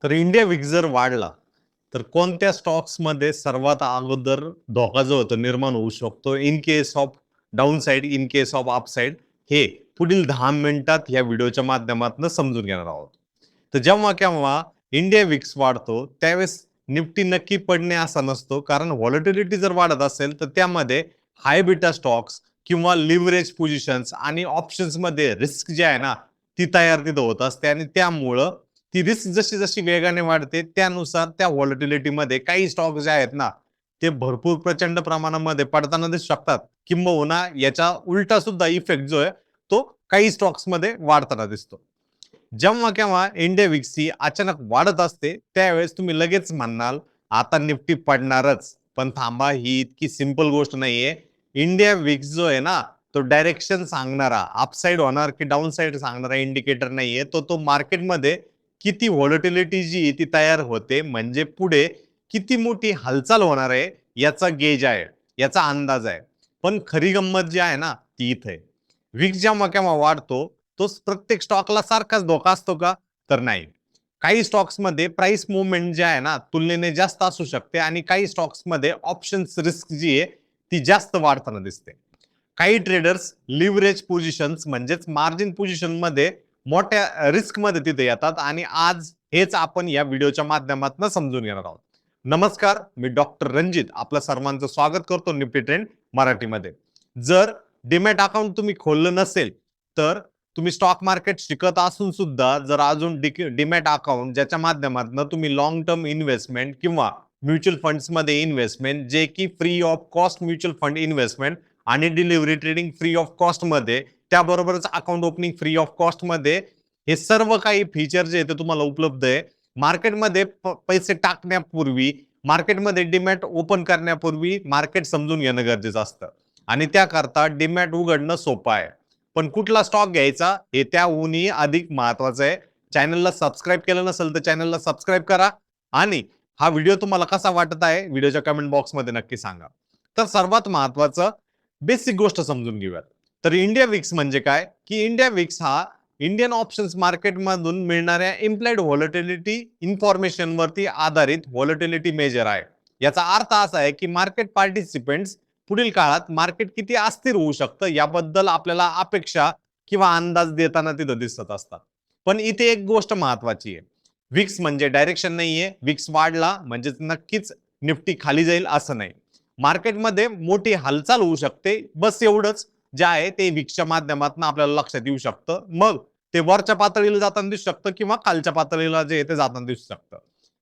तर India VIX जर वाढला, तर कोणत्या स्टॉक्समध्ये सर्वात अगोदर धोका जो होतो निर्माण होऊ शकतो in case of down side, in case of up side, हे पुढील 10 मिनिटात या व्हिडिओच्या माध्यमातून समजून घेणार आहोत. तर जेव्हा केव्हा इंडिया विक्स वाढतो, त्यावेळेस निफ्टी नक्की पडणे असा नसतो, कारण व्हॉलॅटिलिटी जर वाढत असेल, तर त्यामध्ये हाय बीटा स्टॉक्स किंवा लिव्हरेज पोझिशन्स आणि ऑप्शन्समध्ये रिस्क जी आहे ना, ती तयार तिथं होत असते आणि त्यामुळं ती रिस्क जशी जशी वेगाने वाढते त्यानुसार त्या व्हॉलॅटिलिटीमध्ये काही स्टॉक जे आहेत ना, ते भरपूर प्रचंड प्रमाणामध्ये पडताना दिसू शकतात. किंबहुना याचा उलटा सुद्धा इफेक्ट जो आहे, तो काही स्टॉक्समध्ये वाढताना दिसतो. जेव्हा केव्हा इंडिया विक्स ही अचानक वाढत असते, त्यावेळेस तुम्ही लगेच म्हणाल, आता निफ्टी पडणारच. पण थांबा, ही इतकी सिंपल गोष्ट नाहीये. इंडिया विक्स जो आहे ना, तो डायरेक्शन सांगणारा, अपसाइड होणार की डाऊन साइड सांगणारा इंडिकेटर नाहीये. तो मार्केटमध्ये किती व्हॉलॅटिलिटी जी ती तयार होते, म्हणजे पुढे किती मोठी हालचाल होणार आहे, याचा गेज आहे, याचा अंदाज आहे. पण खरी गंमत जी आहे ना, ती इथे आहे. विक्स जेव्हा केव्हा वाढतो, तो प्रत्येक स्टॉकला सारखाच धोका असतो का? तर नाही. काही स्टॉक्समध्ये प्राइस मूव्हमेंट जे आहे ना, तुलनेने जास्त असू शकते आणि काही स्टॉक्समध्ये ऑप्शन्स रिस्क जी आहे, ती जास्त वाढताना दिसते. काही ट्रेडर्स लिव्हरेज पोझिशन्स म्हणजेच मार्जिन पोझिशनमध्ये मोठ्या रिस्कमध्ये तिथे येतात आणि आज हेच आपण या व्हिडिओच्या माध्यमातून समजून घेणार आहोत. नमस्कार, मी डॉक्टर रणजित आपलं सर्वांचं स्वागत करतो निफ्टी ट्रेंड मराठीमध्ये. जर डीमॅट अकाउंट तुम्ही खोललं नसेल, तर तुम्ही स्टॉक मार्केट शिकत असून सुद्धा जर अजून डीमॅट अकाउंट ज्याच्या माध्यमातून तुम्ही लॉंग टर्म इन्व्हेस्टमेंट किंवा म्युच्युअल फंड्समध्ये इन्व्हेस्टमेंट, जे की free of cost mutual fund investment आणि डिलिव्हरी ट्रेडिंग फ्री ऑफ कॉस्टमध्ये, त्याबरोबरच अकाउंट ओपनिंग फ्री ऑफ कॉस्टमध्ये, हे सर्व काही फीचर जे ते तुम्हाला उपलब्ध आहे. मार्केटमध्ये पैसे टाकण्यापूर्वी, मार्केटमध्ये डीमॅट ओपन करण्यापूर्वी मार्केट समजून घेणं गरजेचं असतं आणि त्याकरता डीमॅट उघडणं सोपं आहे. पण कुठला स्टॉक घ्यायचा हे त्याहूनही अधिक महत्वाचं आहे. चॅनलला सबस्क्राईब केलं नसेल तर चॅनलला सबस्क्राईब करा आणि हा व्हिडिओ तुम्हाला कसा वाटत आहे व्हिडिओच्या कमेंट बॉक्समध्ये नक्की सांगा. तर सर्वात महत्वाचं बेसिक गोष्ट समजून घेऊयात. तर इंडिया विक्स म्हणजे काय, की इंडिया विक्स हा इंडियन ऑप्शन्स मार्केटमधून मिळणाऱ्या इम्प्लाइड व्हॉलॅटिलिटी इन्फॉर्मेशनवरती आधारित व्हॉलॅटिलिटी मेजर आहे. याचा अर्थ असा आहे की मार्केट पार्टिसिपेंट्स पुढील काळात मार्केट किती अस्थिर होऊ शकतं याबद्दल आपल्याला अपेक्षा किंवा अंदाज देताना तिथं दिसत असतात. पण इथे एक गोष्ट महत्वाची आहे. विक्स म्हणजे डायरेक्शन नाहीये. विक्स वाढला म्हणजे नक्कीच निफ्टी खाली जाईल असं नाही. मार्केटमध्ये मोठी हालचाल होऊ शकते, बस एवढंच जे आहे ते विक्सच्या माध्यमातून आपल्याला लक्षात येऊ शकतं. मग ते वरच्या पातळीला जाताना दिसू शकतं किंवा खालच्या पातळीला जे ते जाताना दिसू शकतं.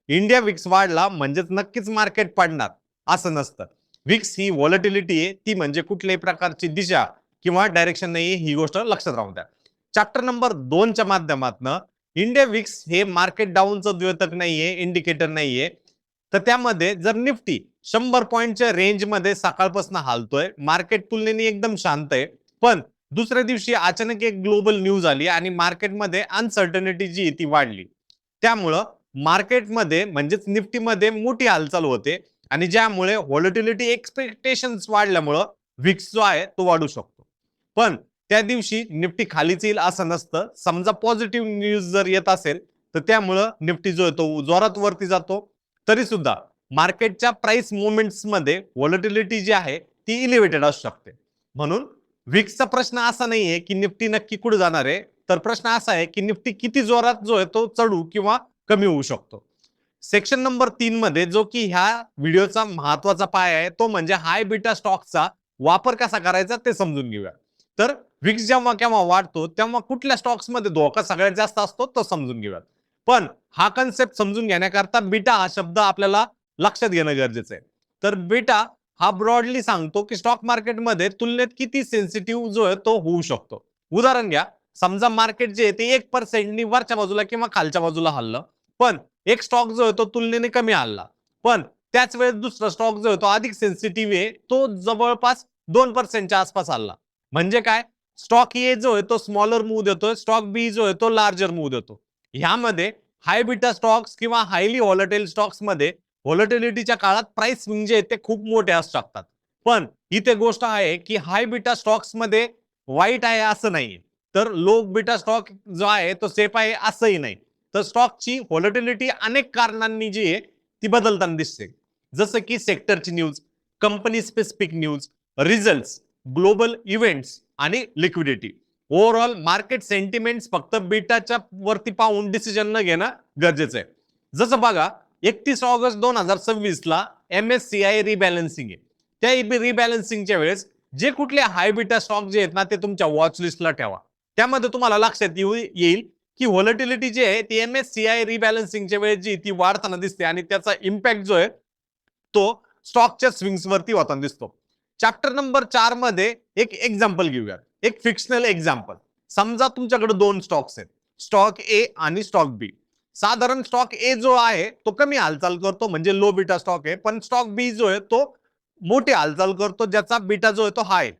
इंडिया विक्स वाढला म्हणजेच नक्कीच मार्केट पडणार असं नसतं. विक्स ही व्हॉलॅटिलिटी आहे, ती म्हणजे कुठल्याही प्रकारची दिशा किंवा डायरेक्शन नाही, ही गोष्ट लक्षात राहून द्या. चॅप्टर नंबर 2 च्या माध्यमातून इंडिया विक्स हे मार्केट डाऊनचं द्योतक नाहीये, इंडिकेटर नाहीये. तर त्यामध्ये जर निफ्टी 100 पॉईंटच्या रेंजमध्ये सकाळपासून हालतोय, मार्केट तुलनेने एकदम शांत आहे, पण दुसऱ्या दिवशी अचानक एक ग्लोबल न्यूज आली आणि मार्केटमध्ये अनसर्टनिटी जी ती वाढली. त्यामुळं मार्केटमध्ये म्हणजेच निफ्टीमध्ये मोठी हालचाल होते आणि ज्यामुळे व्हॉलॅटिलिटी एक्सपेक्टेशन्स वाढल्यामुळं विक्स जो आहे तो वाढू शकतो. पण त्या दिवशी निफ्टी खालीच येईल असं नसतं. समजा पॉझिटिव्ह न्यूज जर येत असेल, तर त्यामुळं निफ्टी जो आहे तो जोरात वरती जातो. तरी सुद्धा मार्केटच्या प्राइस मुवमेंट्समध्ये व्हॉलॅटिलिटी जी आहे ती इलिव्हेटेड असू शकते. म्हणून विक्सचा प्रश्न असा नाहीये की निफ्टी नक्की कुठे जाणार आहे, तर प्रश्न असा आहे की निफ्टी किती जोरात जो आहे तो चढू किंवा कमी होऊ शकतो. सेक्शन नंबर 3 मध्ये जो की ह्या व्हिडिओचा महत्वाचा पाय आहे, तो म्हणजे हाय बीटा स्टॉकचा वापर कसा करायचा ते समजून घेऊया. तर विक्स जेव्हा केव्हा वाढतो तेव्हा कुठल्या स्टॉक्समध्ये धोका सगळ्यात जास्त असतो तो समजून घेऊया. पण हा कन्सेप्ट समजून घेण्याकरता बीटा हा शब्द आपल्याला लक्षात घेणं गरजेचं आहे. तर बीटा हा ब्रॉडली सांगतो की स्टॉक मार्केटमध्ये तुलनेत किती सेन्सिटिव्ह जो आहे तो होऊ शकतो. उदाहरण घ्या, समजा मार्केट जे आहे ते 1% वरच्या बाजूला किंवा खालच्या बाजूला हललं, पण एक स्टॉक जो आहे तो तुलनेने कमी हलला, पण त्याच वेळेस दुसरा स्टॉक जो आहे तो अधिक सेन्सिटिव्ह आहे, तो जवळपास 2% आसपास हलला. म्हणजे काय, स्टॉक ए जो आहे तो स्मॉलर मूव्ह देतोय, स्टॉक बी जो आहे तो लार्जर मूव्ह देतो. ह्यामध्ये हाय बीटा स्टॉक्स किंवा हायली व्हॉलटाईल स्टॉक्स मध्ये व्हॉलटिलिटीच्या काळात प्राइस स्विंग जे ते खूप मोठे असू शकतात. पण इथे गोष्ट आहे की हाय बीटा स्टॉक्स मध्ये वाईट आहे असं नाही, तर लो बीटा स्टॉक जो आहे तो सेफ आहे असंही नाही. तर स्टॉकची व्हॉलॅटिलिटी अनेक कारणांनी जी आहे ती बदलताना दिसते. जसं की सेक्टरची news, company specific news, results, global events आणि लिक्विडिटी. ओव्हरऑल मार्केट सेंटिमेंट्स फक्त बीटाच्या वरती पाहून डिसिजन न घेणं गरजेचं आहे. जसं बघा 31 ऑगस्ट 2026 ला MSCI रिबॅलन्सिंग आहे. त्या रिबॅलन्सिंगच्या वेळेस जे कुठले हाय बीटा स्टॉक जे आहेत ना ते तुमच्या वॉच लिस्टला ठेवा. त्यामध्ये तुम्हाला लक्षात येईल की व्हॉलॅटिलिटी जी आहे ती MSCI रिबॅलन्सिंगच्या वेळेस जी ती वाढताना दिसते आणि त्याचा इम्पॅक्ट जो आहे तो स्टॉकच्या स्विंग्स वरती होताना दिसतो. चॅप्टर नंबर 4 मध्ये एक एक्झाम्पल घेऊया, एक फिक्शनल एक्झाम्पल. समजा तुमच्याकडे दोन स्टॉक्स आहेत, स्टॉक ए आणि स्टॉक बी. साधारण स्टॉक ए जो आहे तो कमी हालचाल करतो म्हणजे लो बीटा स्टॉक आहे, पण स्टॉक बी जो आहे तो मोठी हालचाल करतो ज्याचा बीटा जो आहे तो हाय.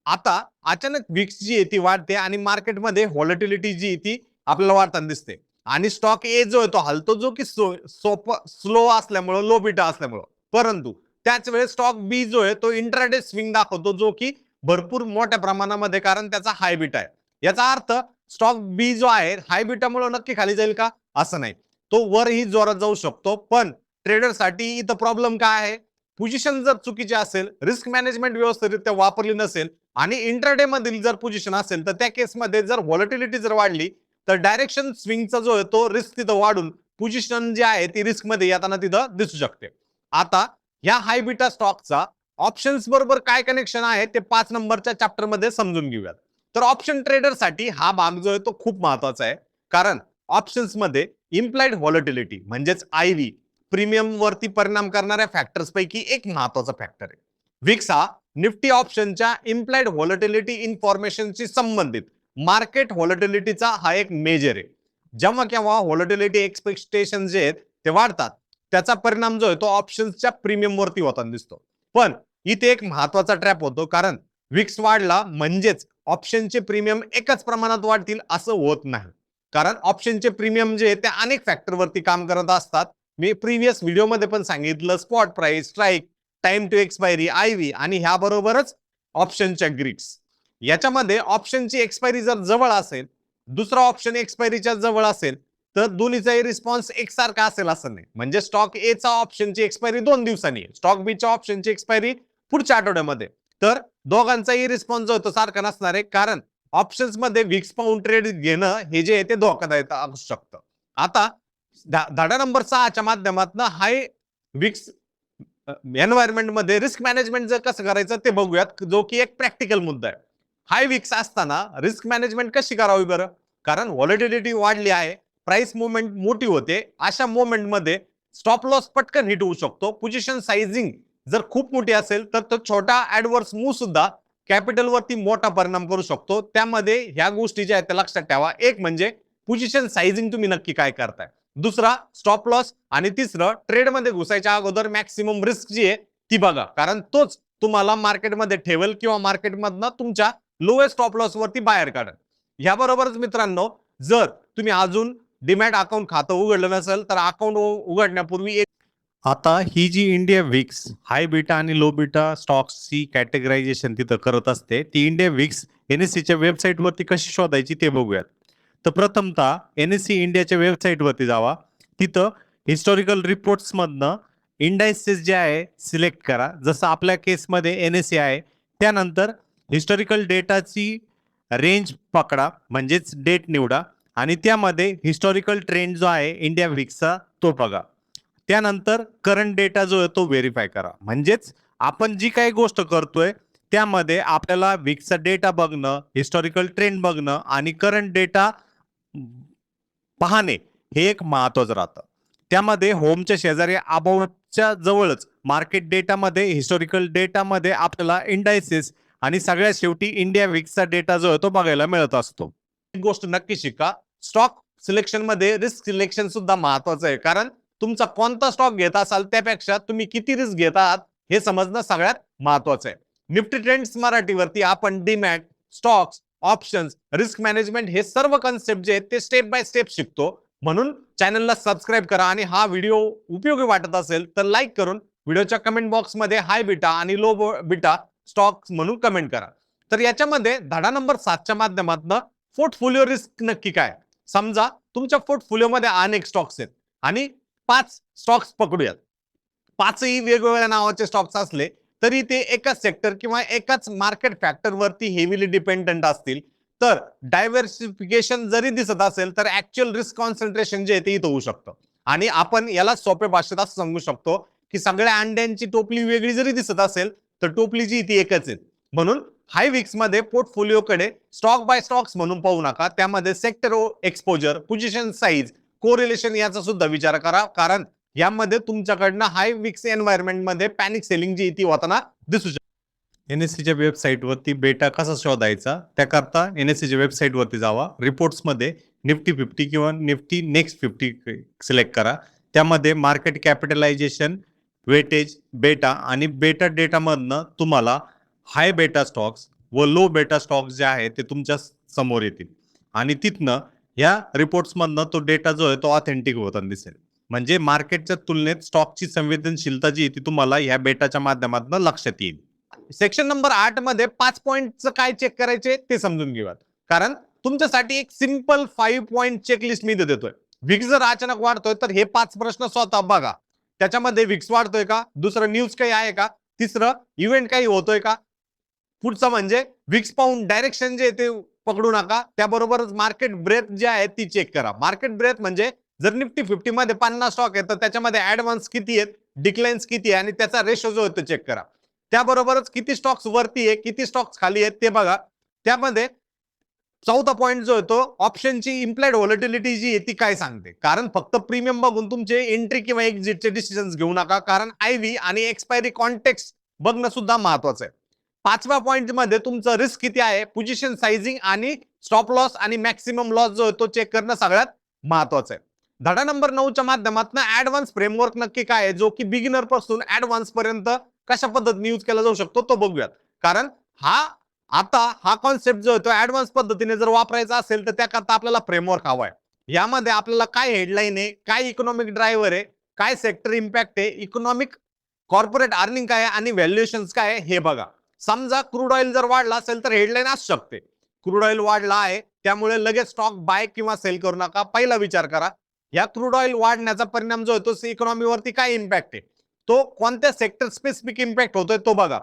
आता अचानक विक्स जी आहे ती वाढते आणि मार्केटमध्ये व्हॉलॅटिलिटी जी ती आपल्याला वाढताना दिसते आणि स्टॉक ए जो आहे तो हलतो जो की स्लो असल्यामुळं, लो बीटा असल्यामुळं. परंतु त्याच वेळेस स्टॉक बी जो आहे तो इंट्राडे स्विंग दाखवतो जो की भरपूर मोठ्या प्रमाणामध्ये, कारण त्याचा हाय बीटा आहे. याचा अर्थ स्टॉक बी जो आहे हाय बीटामुळे नक्की खाली जाईल का? असं नाही, तो वरही जोरात जाऊ शकतो. पण ट्रेडरसाठी इथं प्रॉब्लेम काय आहे? पोझिशन जर चुकीची असेल, रिस्क मॅनेजमेंट व्यवस्थितरित्या वापरली नसेल आणि इंट्राडे मधील जर पोझिशन असेल तर त्या केसमध्ये जर व्हॉलॅटिलिटी जर वाढली तर डायरेक्शन स्विंगचा जो आहे तो रिस्क तिथं वाढून पोझिशन जी आहे ती रिस्क मध्ये येताना तिथं दिसू शकते. आता या हाय बीटा स्टॉकचा ऑप्शन्स बरोबर काय कनेक्शन आहे ते 5 नंबरच्या चॅप्टर मध्ये समजून घेऊयात. तर ऑप्शन ट्रेडर साठी हा भाग जो आहे तो खूप महत्वाचा आहे, कारण ऑप्शन्स मध्ये इम्प्लाइड व्हॉलॅटिलिटी म्हणजेच IV प्रीमियम वरती परिणाम करणाऱ्या फॅक्टर्स पैकी एक महत्वाचा फॅक्टर आहे. विक्स हा निफ्टी ऑप्शनच्या इम्प्लाइड व्हॉलॅटिलिटी इन्फॉर्मेशनशी संबंधित मार्केट व्हॉलॅटिलिटीचा हा एक मेजर आहे. जेव्हा केव्हा व्हॉलॅटिलिटी एक्सपेक्टेशन जे आहेत ते वाढतात त्याचा परिणाम जो आहे तो ऑप्शन्सच्या प्रीमियम वरती होताना दिसतो. पण इथे एक महत्वाचा ट्रॅप होतो, कारण विक्स वाढला म्हणजेच ऑप्शनचे प्रीमियम एकच प्रमाणात वाढतील असं होत नाही. कारण ऑप्शनचे प्रीमियम जे ते अनेक फॅक्टर वरती काम करत असतात. मी प्रीवियस व्हिडिओ मध्ये पण सांगितलं, spot price, strike, time to expiry, IV आणि ह्या बरोबरच ऑप्शनच्या ग्रीक्स. याच्यामध्ये ऑप्शनची एक्सपायरी जर जवळ असेल, दुसरा ऑप्शन एक्सपायरीच्या जवळ असेल तर दोन्हीचाही रिस्पॉन्स एकसारखा असेल असं नाही. म्हणजे स्टॉक ए चा ऑप्शनची एक्सपायरी 2 दिवसांनी, स्टॉक बी च्या ऑप्शनची एक्सपायरी पुढच्या आठवड्यामध्ये, तर दोघांचाही रिस्पॉन्स जो तो सारखा नसणार आहे, कारण ऑप्शन्स मध्ये विक्स पाऊंड ट्रेड घेणं हे जे आहे ते धोकादायक असू शकतं. आता धडा नंबर 6 च्या माध्यमातून हाय विक्स एन्व्हायरमेंट मध्ये रिस्क मॅनेजमेंट जर कसं करायचं ते बघूयात, जो की एक प्रॅक्टिकल मुद्दा आहे. हाय विक्स असताना रिस्क मॅनेजमेंट कशी करावी बरं? कारण व्हॉलॅटिलिटी वाढली आहे, प्राइस मुवमेंट मोठी होते, अशा मुवमेंट मध्ये स्टॉप लॉस पटकन हिट होऊ शकतो. पोझिशन साइजिंग जर खूप मोठी असेल तर तो छोटा ऍडव्हर्स मूव्ह सुद्धा कॅपिटल वरती मोठा परिणाम करू शकतो. त्यामध्ये ह्या गोष्टी ज्या आहेत त्या लक्षात ठेवा. एक म्हणजे पोझिशन साइजिंग तुम्ही नक्की काय करताय, दुसरा स्टॉप लॉस आणि तिसरं ट्रेड मध्ये घुसायच्या अगोदर मॅक्सिमम रिस्क जी आहे ती बघा, कारण तोच तुम्हाला मार्केटमध्ये ठेवेल किंवा मार्केटमधनं तुमच्या लोएस्ट स्टॉप लॉस वरती बाहेर काढेल. याबरोबरच मित्रांनो, जर तुम्ही अजून डीमॅट अकाउंट खातं उघडलं नसेल तर अकाउंट उघडण्यापूर्वी आता ही जी इंडिया विक्स हाय बीटा आणि लो बीटा स्टॉक्सची कॅटेगरायझेशन तिथं करत असते, ती इंडिया विक्स NSEच्या वेबसाईटवरती कशी शोधायची ते बघूयात. तर प्रथमतः NSE इंडियाच्या वेबसाईटवरती जावा. तिथं हिस्टॉरिकल रिपोर्ट्स मधनं इंडायसेस जे आहे सिलेक्ट करा. जसं आपल्या केसमध्ये NSE आहे. त्यानंतर हिस्टॉरिकल डेटाची रेंज पकडा म्हणजेच डेट निवडा आणि त्यामध्ये हिस्टॉरिकल ट्रेंड जो आहे इंडिया विक्सचा तो बघा. त्यानंतर करंट डेटा जो आहे तो व्हेरीफाय करा. म्हणजेच आपण जी काही गोष्ट करतोय त्यामध्ये आपल्याला विक्सचा डेटा बघणं, हिस्टॉरिकल ट्रेंड बघणं आणि करंट डेटा पाहणे हे एक महत्वाचं राहतं. त्यामध्ये होमच्या शेजारी अबाउटच्या जवळच मार्केट डेटामध्ये, हिस्टॉरिकल डेटामध्ये आपल्याला इंडायसेस आणि सगळ्यात शेवटी इंडिया विक्सचा डेटा जो आहे तो बघायला मिळत असतो. एक गोष्ट नक्की शिका, स्टॉक सिलेक्शन मध्ये रिस्क सिलेक्शन सुद्धा महत्वाचं आहे. कारण तुमचा कोणता स्टॉक घेत असाल त्यापेक्षा तुम्ही किती रिस्क घेत आहात हे समजणं सगळ्यात महत्वाचं आहे. निफ्टी ट्रेंड्स मराठीवरती आपण demat, stocks, options, risk management हे सर्व कन्सेप्ट जे आहेत ते स्टेप बाय स्टेप शिकतो. म्हणून चॅनलला सबस्क्राईब करा आणि हा व्हिडिओ उपयोगी वाटत असेल तर लाईक करून व्हिडिओच्या कमेंट बॉक्समध्ये हाय बीटा आणि लो बीटा स्टॉक्स म्हणून कमेंट करा. तर याच्यामध्ये धडा नंबर 7 च्या माध्यमातून पोर्टफोलिओ रिस्क नक्की काय, समजा तुमच्या पोर्टफोलिओमध्ये अनेक स्टॉक्स आहेत आणि 5 स्टॉक्स पकडूयात. 5ही वेगवेगळ्या नावाचे स्टॉक्स असले तरी ते एकाच सेक्टर किंवा एकाच मार्केट फॅक्टरवरती हेवीली डिपेंडंट असतील, तर डायव्हर्सिफिकेशन जरी दिसत असेल तर ऍक्च्युअल रिस्क कॉन्सन्ट्रेशन जे आहे ते इथं होऊ शकतं. आणि आपण याला सोप्या भाषेत असं सांगू शकतो की सगळ्या अंड्यांची टोपली वेगळी जरी दिसत असेल तर टोपली जी ती एकच आहे. म्हणून हाय विक्स मध्ये पोर्टफोलिओकडे स्टॉक बाय स्टॉक्स म्हणून पाहू नका, त्यामध्ये sector exposure, position size, correlation याचा सुद्धा विचार करा, कारण यामध्ये तुमच्याकडनं हाय विक्स एन्व्हायरमेंट मध्ये पॅनिक सेलिंग जी ती होताना दिसू शकते. एनएससीच्या वेबसाईटवरती बेटा कसा शोधायचा त्याकरता एनएससीच्या वेबसाईटवरती जावा. रिपोर्ट्समध्ये निफ्टी 50 किंवा निफ्टी नेक्स्ट 50 सिलेक्ट करा. त्यामध्ये मार्केट कॅपिटलायझेशन, वेटेज, बेटा आणि बेटा डेटामधनं तुम्हाला हाय बेटा स्टॉक्स व लो बेटा स्टॉक्स जे आहे ते तुमच्या समोर येतील आणि तिथनं या रिपोर्ट्समधनं तो डेटा जो आहे तो ऑथेंटिक होताना दिसेल. म्हणजे मार्केटच्या तुलनेत स्टॉकची संवेदनशीलता जी ती तुम्हाला या बेटाच्या माध्यमातून लक्षात येईल. सेक्शन नंबर 8 मध्ये 5 पॉइंटचं काय चेक करायचे ते समजून घेऊयात, कारण तुमच्यासाठी एक सिंपल 5 पॉइंट चेकलिस्ट मी देतोय. विक्स जर अचानक वाढतोय तर हे 5 प्रश्न स्वतः बघा. त्याच्यामध्ये विक्स वाढतोय का, दुसरं न्यूज काही आहे का, तिसरं इव्हेंट काही होतोय का, पुढचं म्हणजे विक्स पाहून डायरेक्शन जे ते पकडू नका, त्याबरोबरच मार्केट ब्रेथ जे आहे ती चेक करा. मार्केट ब्रेथ म्हणजे जर निफ्टी 50 मध्ये 50 स्टॉक आहेत तर त्याच्यामध्ये ऍडव्हान्स किती आहेत, डिक्लाइन्स किती आहे आणि त्याचा रेशो जो आहे तो चेक करा. त्याबरोबरच किती स्टॉक्स वरती आहे, किती स्टॉक्स खाली आहेत ते बघा. त्यामध्ये चौथा पॉइंट जो आहे तो ऑप्शनची इम्प्लाइड व्हॉलेटिलिटी जी आहे ती काय सांगते, कारण फक्त प्रीमियम बघून तुमचे एंट्री किंवा एक्झिटचे डिसिजन्स घेऊ नका, कारण आयव्ही आणि एक्सपायरी कॉन्टेक्स्ट बघणं सुद्धा महत्वाचं आहे. 5व्या पॉइंट मध्ये तुमचं रिस्क किती आहे, पोझिशन साइजिंग आणि स्टॉप लॉस आणि मॅक्सिमम लॉस जो आहे तो चेक करणं सगळ्यात महत्वाचं आहे. धडा नंबर 9च्या माध्यमातून ऍडव्हान्स फ्रेमवर्क नक्की काय आहे, जो की बिगिनर पासून ऍडव्हान्स पर्यंत कशा पद्धतीने यूज केला जाऊ शकतो तो बघूयात. कारण हा कॉन्सेप्ट जो आहे तो ऍडव्हान्स पद्धतीने जर वापरायचा असेल तर त्याकरता आपल्याला फ्रेमवर्क हवा आहे. यामध्ये आपल्याला काय हेडलाईन आहे, काय इकॉनॉमिक ड्रायव्हर आहे, काय सेक्टर इम्पॅक्ट आहे, इकॉनॉमिक कॉर्पोरेट अर्निंग काय आहे आणि व्हॅल्युएशन काय आहे हे बघा. समजा क्रूड ऑइल जर वाढला असेल तर हेडलाईन असू शकते, क्रूड ऑइल वाढला आहे त्यामुळे लगेच स्टॉक बाय किंवा सेल करू नका. पहिला विचार करा या क्रूड ऑइल वाढण्याचा परिणाम जो आहे तो इकॉनॉमीवरती काय इम्पॅक्ट आहे, तो कोणत्या सेक्टर स्पेसिफिक इम्पॅक्ट होतोय तो बघा.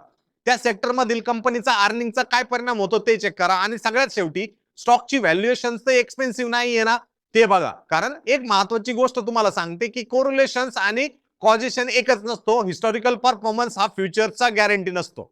त्या सेक्टर मधील कंपनीचा अर्निंगचा काय परिणाम होतो ते चेक करा आणि सगळ्यात शेवटी स्टॉकची व्हॅल्युएशन तर एक्सपेन्सिव्ह नाहीये ना ते बघा. कारण एक महत्वाची गोष्ट तुम्हाला सांगते की कोरिलेशन्स आणि कॉजेशन एकच नसतो, हिस्टॉरिकल परफॉर्मन्स हा फ्युचरचा गॅरंटी नसतो.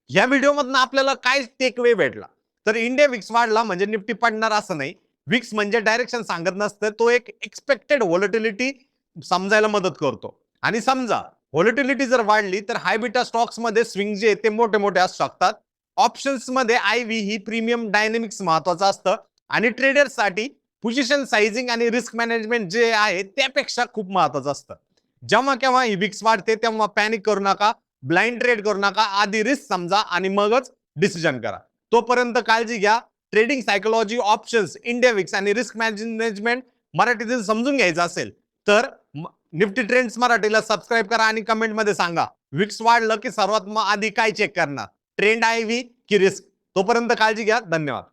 या व्हिडिओमधून आपल्याला काय टेकवे भेटला, तर इंडिया विक्स वाढला म्हणजे निफ्टी पडणार असं नाही. विक्स म्हणजे डायरेक्शन सांगत नसतं, तो एक एक्सपेक्टेड व्हॉलेटिलिटी समजायला मदत करतो. आणि समजा व्हॉलेटिलिटी जर वाढली तर हाय बीटा स्टॉक्स मध्ये स्विंग जे ते मोठे मोठे असू शकतात. ऑप्शन्स मध्ये आयव्ही ही प्रीमियम डायनेमिक्स महत्वाचं असतं आणि ट्रेडर्ससाठी पोझिशन साइजिंग आणि रिस्क मॅनेजमेंट जे आहे त्यापेक्षा खूप महत्वाचं असतं. जेव्हा केव्हा ही विक्स वाढते तेव्हा पॅनिक करू नका, ब्लाइंड ट्रेड करू नका, आधी रिस्क समजा आणि मगच डिसिजन करा. तोपर्यंत काळजी घ्या. Trading psychology, options, India VIX आणि रिस्क मॅनेजमेंट मराठीतून समजून घ्यायचं असेल तर निफ्टी ट्रेंड्स मराठीला सबस्क्राईब करा आणि कमेंट मध्ये सांगा विक्स वाढलं की सर्वात आधी काय चेक करणार, ट्रेंड आयव्ही की रिस्क. तोपर्यंत काळजी घ्या. धन्यवाद.